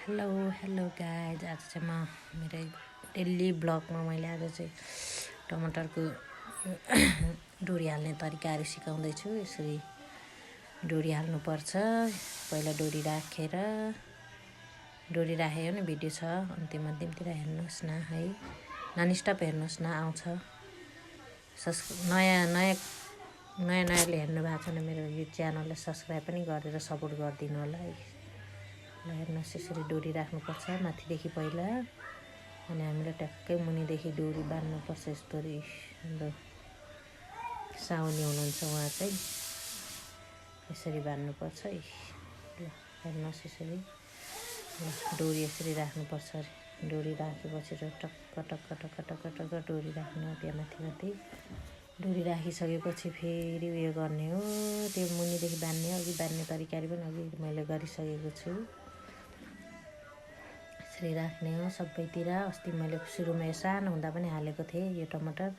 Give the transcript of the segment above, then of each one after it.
Hello hello guys, आज चाहिँ म मेरो डेली ब्लगमा मैले आज चाहिँ टमाटरको डोरी हाल्ने तरिकाहरू सिकाउँदैछु। यसरी डोरी हाल्नुपर्छ। पहिला डोरी राखेको नि भिडियो छ, अन्तिमतिर हेर्नुहोस् न है, ननस्टप हेर्नुहोस् न, आउँछ। नयाँले हेर्नु भएको छैन मेरो यो च्यानललाई सब्सक्राइब पनि गरेर सपोर्ट गरिदिनु होला है। ल हेर्नुहोस्, यसरी डोरी राख्नुपर्छ माथिदेखि पहिला, अनि हामीले ट्याक्कै मुनिदेखि डोरी बान्नुपर्छ। यस्तरी हाम्रो साउनी हुनुहुन्छ उहाँ चाहिँ यसरी बान्नुपर्छ है। ल हेर्नुहोस्, यसरी डोरी यसरी राख्नुपर्छ। डोरी राखेपछि टक्क टक्क टक्क टक्क टक्क डोरी राख्ने हो। त्यहाँ माथि डोरी राखिसकेपछि फेरि उयो गर्ने हो, त्यो मुनिदेखि बान्ने हो। अघि बान्ने तरिकाहरू पनि अघि मैले गरिसकेको छु। यसरी राख्ने हो सबैतिर। अस्ति मैले सुरुमा यो सानो हुँदा पनि हालेको थिएँ यो टमाटर।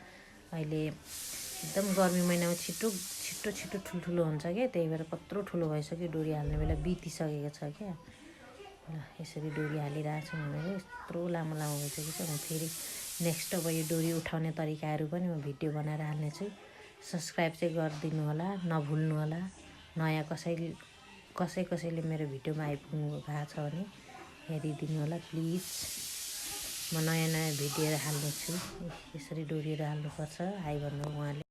अहिले एकदम गर्मी महिनामा छिटो ठुल्ठुलो हुन्छ क्या, त्यही भएर कत्रो ठुलो भइसक्यो, डोरी हाल्ने बेला बितिसकेको छ क्या। ल यसरी डोरी हालिरहेको छु मैले, यत्रो लामो भइसकेको छ। म फेरि नेक्स्ट अब यो डोरी उठाउने तरिकाहरू पनि म भिडियो बनाएर हाल्नेछु। सब्सक्राइब चाहिँ गरिदिनु होला, नभुल्नु होला। नयाँ कसैले मेरो भिडियोमा आइपुग्नु भएको छ भने हेरिदिनु होला प्लिज। म नयाँ भिडियोहरू हाल्नेछु। यसरी डोरीहरू हाल्नुपर्छ, हाई भन्नु उहाँले।